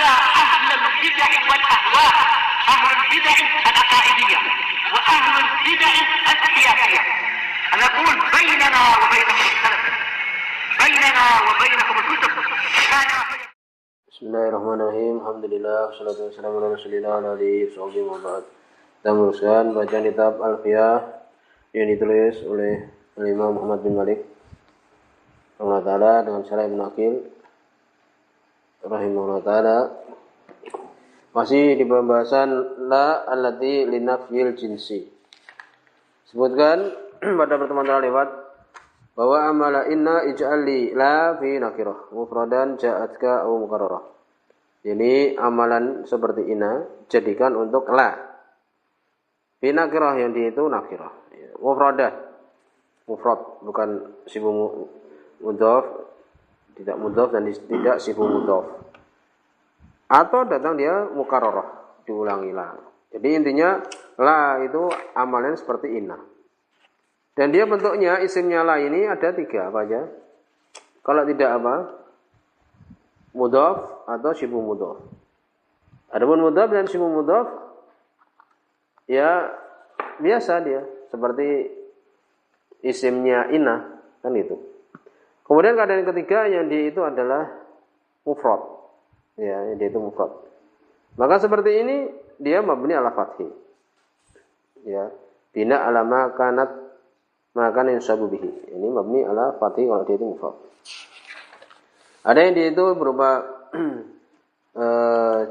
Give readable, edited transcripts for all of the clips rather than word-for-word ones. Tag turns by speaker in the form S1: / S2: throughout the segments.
S1: على أهل البدع والأهواء، أهل البدع العقائدية وأهل البدع السياسية. أنا أقول بيننا وبينكم السلف، بيننا وبينكم الكتب.
S2: Bismillahirrahmanirrahim. Alhamdulillah, wassalatu wassalamu ala rasulillah wa alihi wa ba'd. Kita meneruskan bacaan kitab Alfiyah yang ditulis oleh Imam Muhammad bin Malik rahimahullah ta'ala dengan syarah Ibnu Aqil rahimahullah ta'ala. Masih di pembahasan la allati linafyil jinsi. Sebutkan pada pertemuan terlewat bahwa amala inna ij'alli la fi nakirah mufradan ja'atka au mukarrarah. Jadi amalan seperti inna jadikan untuk la fi nakirah yang di itu nakirah mufradah, mufrad bukan sibu mudhaf, tidak mudhaf dan tidak sibu mudhaf, atau datang dia mukarrarah diulangi la. Jadi intinya la itu amalan seperti inna. Dan dia bentuknya isimnya la ini ada tiga apa aja? Kalau tidak apa? Mudhaf atau syibu mudhaf. Adapun mudhaf dan syibu mudhaf ya biasa dia seperti isimnya inna kan itu. Kemudian keadaan ketiga yang dia itu adalah mufrad. Ya, dia itu mufrad. Maka seperti ini dia mabni ala fathi. Ya, bina ala ma kanat maka yansabu bihi. Ini mabni ala fathi kalau dia itu mufrad. Ada yang dia itu berupa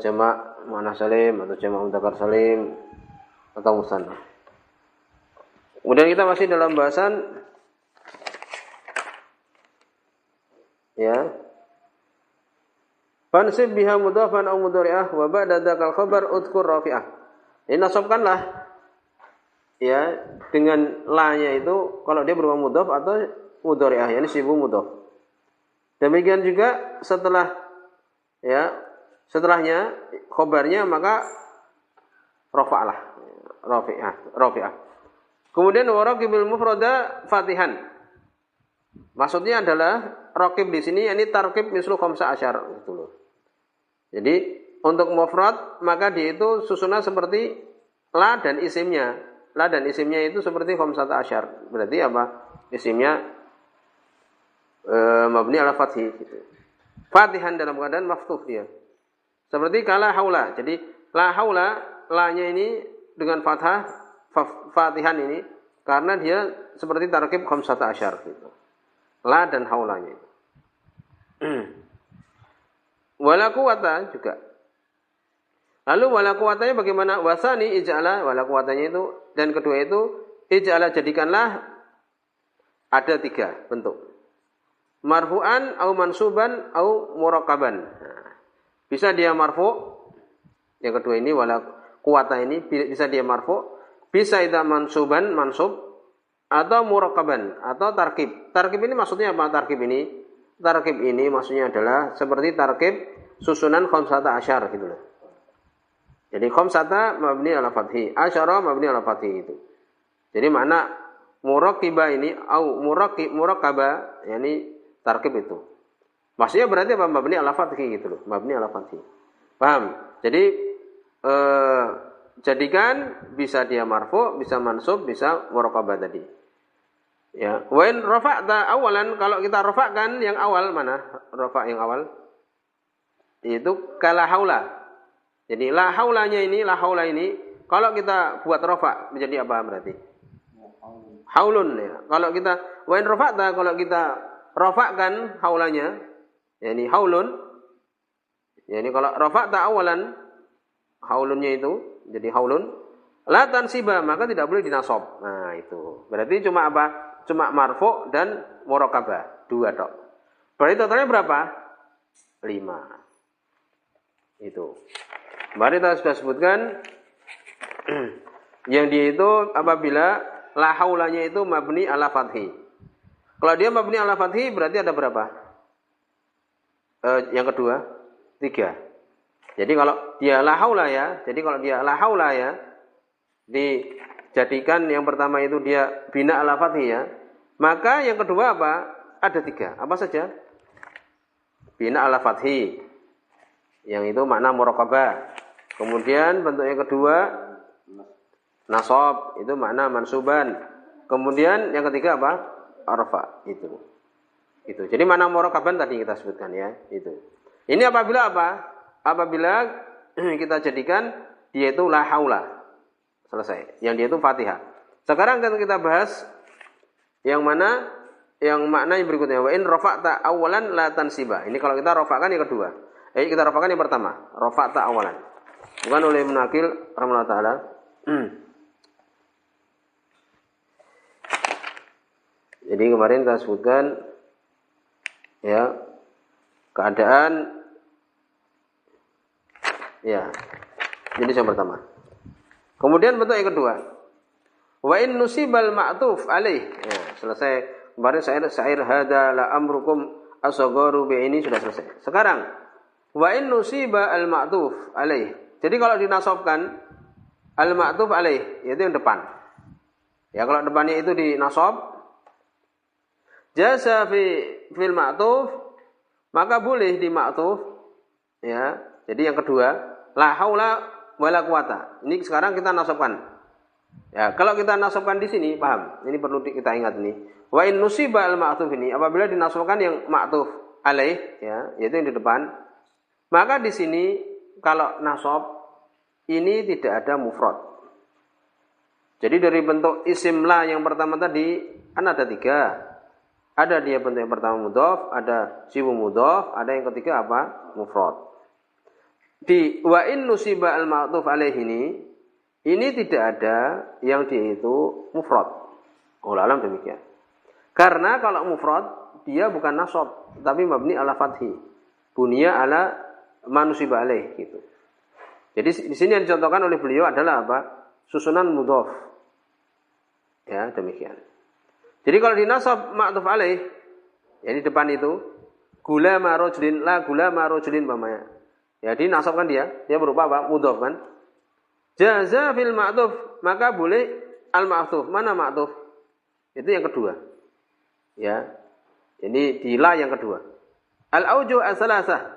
S2: jamak muannats salim atau jamak mudzakkar salim atau musanna. Kemudian kita masih dalam bahasan ya. Fansib biha mudhafan aw mudhari'ah wa ba'da dzakal khabar udhkur rafi'ah. Ini nasabkanlah ya dengan la-nya itu kalau dia berupa mudhaf atau mudhari'ah, yakni sibu mudhaf. Demikian juga setelahnya khabarnya maka rafa'lah, rafi'ah. Kemudian waraqibil mufrada fatihan. Maksudnya adalah raqib di sini yakni tarkib mislu 15 gitu loh. Jadi untuk mufrad maka dia itu susunan seperti la dan isimnya. La dan isimnya itu seperti 15. Berarti apa? Isimnya mabni ala fathi gitu. Fatihan dalam keadaan maftuh dia. Seperti kala haula. Jadi la haula, la-nya ini dengan fathah fatihan ini karena dia seperti tarkib 15 gitu. La dan haulanya itu. Wala quwata juga. Lalu wala quwatanya bagaimana? Wasani ij'ala, wala quwatanya itu dan kedua itu ij'ala jadikanlah ada tiga bentuk. Marfu'an au mansuban au murakaban. Bisa dia marfu'. Yang kedua ini wala quwata ini bisa dia marfu', bisa itu mansuban, mansub atau murakaban atau tarkib. Tarkib ini maksudnya apa tarkib ini? Tarkib ini maksudnya adalah seperti tarkib susunan 15 gitu loh. Jadi khamsata mabni ala fathi, asyara mabni ala fathi itu. Jadi makna muraqiba ini au murakaba yakni tarkib itu. Maksudnya berarti apa? Mabni ala fathi gitu loh, mabni ala fathi. Paham? Jadi jadikan bisa dia marfu, bisa mansub, bisa murakaba tadi. Ya, wa in rafa'ta awalan, kalau kita rafa'kan yang awal mana? Rafa' yang awal itu kala haula. Jadi la haulanya ini, la haula ini kalau kita buat rafa' menjadi apa berarti? Haulun ya. Kalau kita wa in rafa'ta, kalau kita rafa'kan haulanya, yakni haulun. Yani kalau rafa'ta awalan haulunnya itu jadi haulun, la tansiba maka tidak boleh dinasab. Nah, itu. Berarti cuma apa? Cuma marfu dan murakabah, 2 tok. Berarti totalnya berapa? 5. Itu. Mari kita sudah sebutkan yang dia itu apabila la haulanya itu mabni ala fathi. Kalau dia mabni ala fathi berarti ada berapa? Yang kedua, 3. Jadi kalau dia la haula ya, jadi kalau dia la haula ya dijadikan yang pertama itu dia bina ala fathi ya. Maka yang kedua apa? Ada 3. Apa saja? Bina ala fathi. Yang itu makna muraqabah. Kemudian bentuk yang kedua nasab, itu makna mansuban. Kemudian yang ketiga apa? Arfa, itu. Jadi makna muraqaban tadi kita sebutkan ya, itu. Ini apabila apa? Apabila kita jadikan dia itu la haula. Selesai. Yang dia itu Fatihah. Sekarang kan kita bahas yang mana yang makna yang berikutnya. Wa in rafa'ta awalan la tansiba. Ini kalau kita rafa'kan yang kedua. Kita rafa'kan yang pertama. Rafa'ta awalan. Bukan oleh Ibnu Aqil rahimahullah taala. Jadi kemarin kita sebutkan ya keadaan ya. Jadi yang pertama. Kemudian bentuk yang kedua. Wa in nusibal ma'tuf alaih. Ya, selesai. Kemarin syair hada la amrukum asgharu bi ini sudah selesai. Sekarang wa in nusiba al ma'tuf alaih. Jadi kalau dinasabkan al ma'tuf alaih, yaitu yang depan. Ya kalau depannya itu dinasab jasa fil ma'tuf, maka boleh di ma'tuf ya. Jadi yang kedua, la haula wala quwata. Ini sekarang kita nasabkan. Ya, kalau kita nasabkan di sini, paham? Ini perlu kita ingat ini. Wa in nusiba al ma'tuf ini, apabila dinasabkan yang ma'tuf alaih ya, yaitu yang di depan, maka di sini kalau nasab ini tidak ada mufrad. Jadi dari bentuk isim la yang pertama tadi kan ada 3. Ada dia bentuk yang pertama mudhaf, ada sibu mudhaf, ada yang ketiga apa? Mufrad. Di wa in nusiba al ma'tuf alaih ini tidak ada yang dia itu mufrad. Wallahu alam demikian. Karena kalau mufrad dia bukan nasab tapi mabni ala fathi. Bunya ala manusiba alaih gitu. Jadi di sini yang dicontohkan oleh beliau adalah apa? Susunan mudhaf. Ya, demikian. Jadi kalau dinasab ma'tuf alaih ya di depan itu gulama rajulin la gulama rajulin umpamanya. Ya dinasabkan dia berupa apa? Mudhaf kan? Jaza fil ma'tuf, maka boleh al ma'tuf. Mana ma'tuf? Itu yang kedua. Ya. Ini di la yang kedua. Al aujuh as-salasah.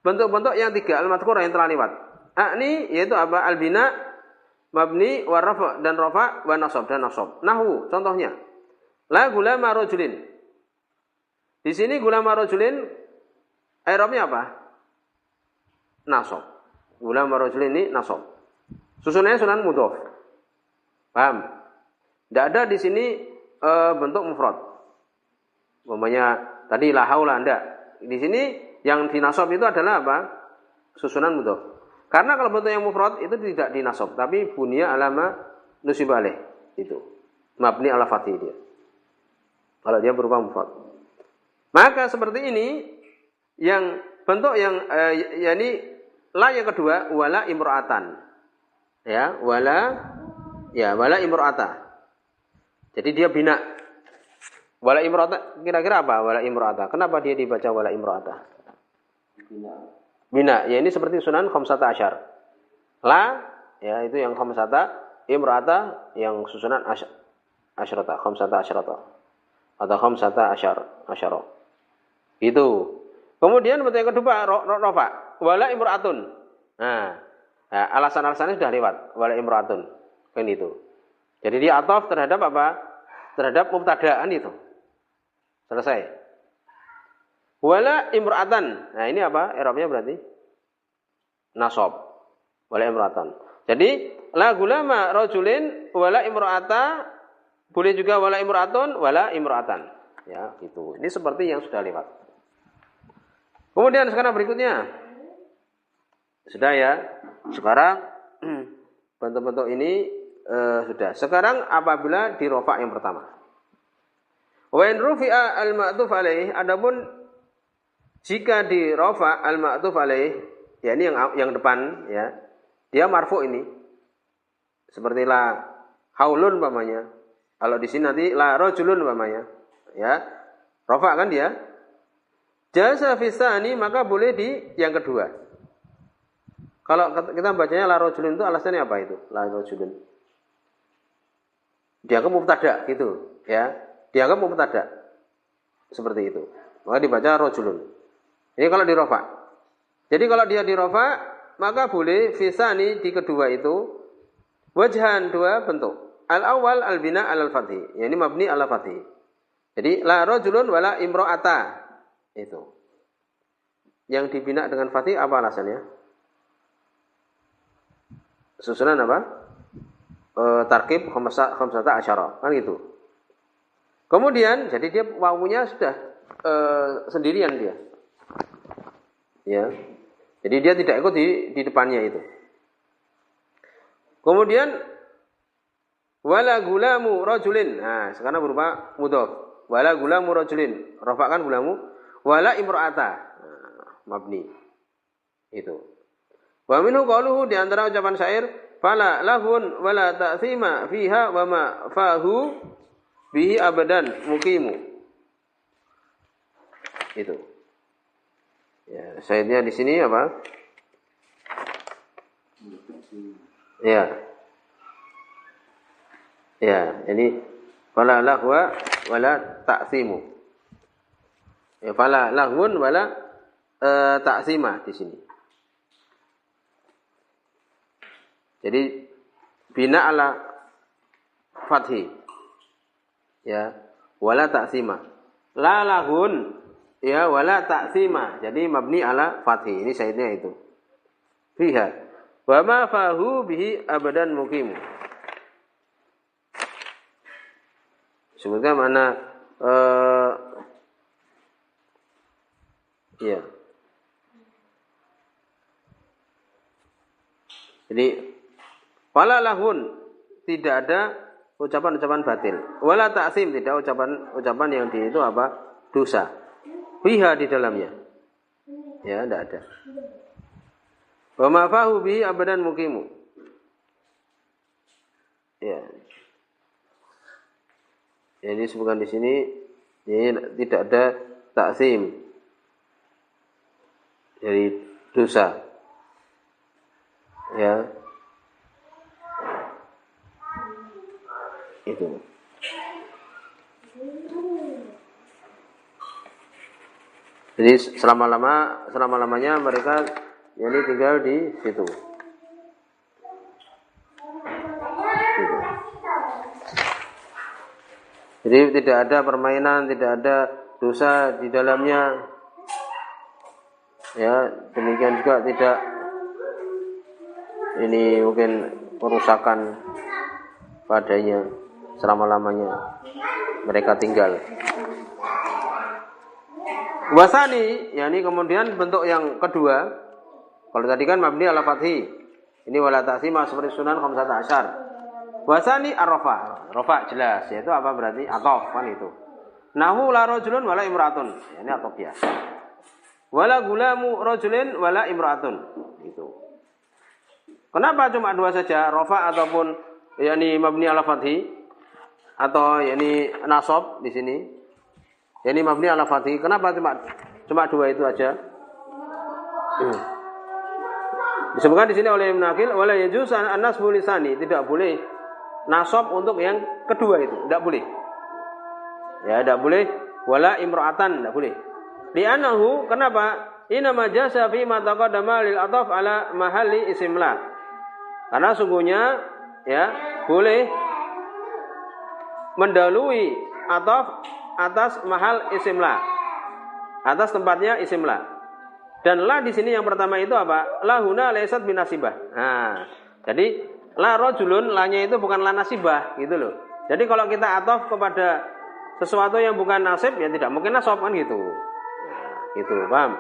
S2: Bentuk-bentuk yang 3 al-madhkurah yang telah lewat. Ini yaitu apa? Al bina, mabni, wa rafa dan rafa, wa nasab dan nasab. Nahwu contohnya. La gulama rajulin. Di sini gulama rajulin i'rabnya apa? Nasab. Gulama rajulin ini nasab. Susunannya sunan mudhaf. Paham? Tidak ada di sini bentuk mufrad. Umpamanya tadi la haula enggak. Di sini yang dinasab itu adalah apa? Susunan mudhaf. Karena kalau bentuk yang mufrad itu tidak dinasab, tapi bunya alama nusib alaih itu. Mabni ala fathi dia. Kalau dia berupa mufrad. Maka seperti ini yang bentuk yang yakni la yang kedua wala imra'atan. Ya, wala imra'ata. Jadi dia bina. Wala imra'ata kira-kira apa wala imra'ata? Kenapa dia dibaca wala imra'ata? Bina. Ya ini seperti sunan khamsata asyar. La ya itu yang khamsata, imra'ata yang susunan asyrata, khamsata asyrata. Atau khamsata asyara. Itu. Kemudian bentuk yang kedua rafa, wala imra'atun. Nah, alasan-alasannya sudah lewat, wala imra'atun. Kan itu. Jadi dia ataf terhadap apa? Terhadap mubtada'an itu. Selesai. Wala imra'atan. Nah, ini apa? I'rabnya berarti nasab. Wala imra'atan. Jadi la gulama rajulin wala imra'ata. Boleh juga wala imra'atun, wala imra'atan. Ya, gitu. Ini seperti yang sudah lewat. Kemudian sekarang berikutnya. Sudah ya. Sekarang bentuk-bentuk ini sudah. Sekarang apabila di rafa yang pertama. Wa in rufi'a al-ma'tuf alaih, adapun jika di rafa al-ma'tuf alaih, ya ini yang depan ya. Dia marfu ini. Seperti la haulun umpamanya. Kalau di sini nanti la rajulun umpamanya, ya. Rafa kan dia. Jasa fisani maka boleh di yang kedua. Kalau kita bacanya la rajulun itu alasannya apa itu? La rajulun. Dianggap mubtada gitu, ya. Dianggap mubtada. Seperti itu. Maka dibaca rajulun. Ini kalau di rafa. Jadi kalau dia dirofa, maka boleh fisani di kedua itu wajhan dua bentuk. Al-awwal al-bina al-fathi. Yani mabni al-fathi. Jadi la rajulun wala imro'ata. Itu. Yang dibina dengan fathi apa alasannya? Susunan apa? Tarkib khamsata asyara. Kan gitu. Kemudian jadi dia wawunya sudah sendirian dia. Ya. Jadi dia tidak ikut di depannya itu. Kemudian wala gulamu rajulin. Nah, sekarang berupa mudhaf. Wala gulamu rajulin. Rafakan gulamu wala imra'ata. Nah, mabni. Itu. Wa minhu qauluhu di antara ucapan syair fala lahun wala ta'thima fiha wa ma fahu bihi abadan muqimu. Itu. Ya, syairnya di sini apa? Ya. Ya, jadi fala lahwa wala ta'thimu. Ya, fala lahun wala ta'thima di sini. Jadi bina ala fathi. Ya, wala ta'thima. La lahun ya wala ta'sima. Jadi mabni ala fathi. Ini syaitnya itu. Fiha. Wa ma fahu bihi abadan muqim. Semoga mana ya. Jadi wala lahun tidak ada ucapan-ucapan batil. Wala ta'sim tidak ucapan yang di itu apa? Dosa. Fiha di dalamnya. Ya, tidak ada. Wa ma fahu bihi abadan muqimu. Ya. Jadi disebutkan di sini ini tidak ada taksim. Jadi dosa. Ya. Itu. Jadi selama-lamanya mereka yani tinggal di situ. Gitu. Jadi tidak ada permainan, tidak ada dosa di dalamnya. Ya, demikian juga tidak ini mungkin perusakan padanya selama-lamanya mereka tinggal. Wasani, yakni kemudian bentuk yang kedua. Kalau tadi kan mabni ala fathi. Ini wala ta'sima seperti sunan khamsata asyar. Wasani ar-rafa. Rafa jelas, yaitu apa berarti? Ataf kan itu. Nahu la rajulun wala imra'atun. Ini ataf biasa. Wala gulamu rajulin wala imra'atun. Itu. Kenapa cuma dua saja? Rafa ataupun yakni mabni ala fathi atau yakni nasab di sini. Ini mabni ala fathi. Kenapa cuma dua itu aja? Disebutkan di sini oleh Ibnu Aqil wala yajuz an-nasbu lisani, tidak boleh nasab untuk yang kedua itu, tidak boleh. Ya, tidak boleh wala imra'atan, tidak boleh. Li'annahu kenapa? Inna ma jasa fi ma taqaddama lil ataf ala mahalli isimla. Karena sungguhnya ya, boleh mendahului ataf atas mahal isimla, atas tempatnya isimla. Dan la di sini yang pertama itu apa? La huna laysat binasibah. Nah, jadi la rajulun la-nya itu bukan la nasibah gitu loh. Jadi kalau kita ataf kepada sesuatu yang bukan nasib ya tidak mungkin nasab kan gitu. Nah, gitu, paham?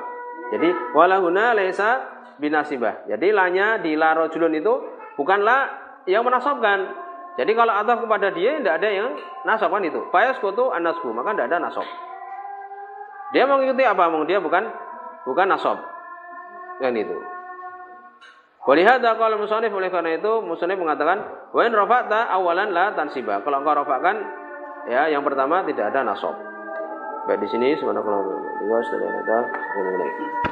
S2: Jadi wala huna laysa binasibah. Jadi la-nya di la rajulun itu bukan la yang menasabkan. Jadi kalau ataf kepada dia tidak ada yang nasab kan itu. Fayasqutu an-nasbu, maka tidak ada nasab. Dia mengikuti apa? Dia bukan nasab. Kan itu. Walihada qala musannif, oleh karena itu musannif mengatakan wa in rafa'ta awalan la tansiba. Kalau engkau rafa'kan ya yang pertama tidak ada nasab. Baik di sini subhanallah.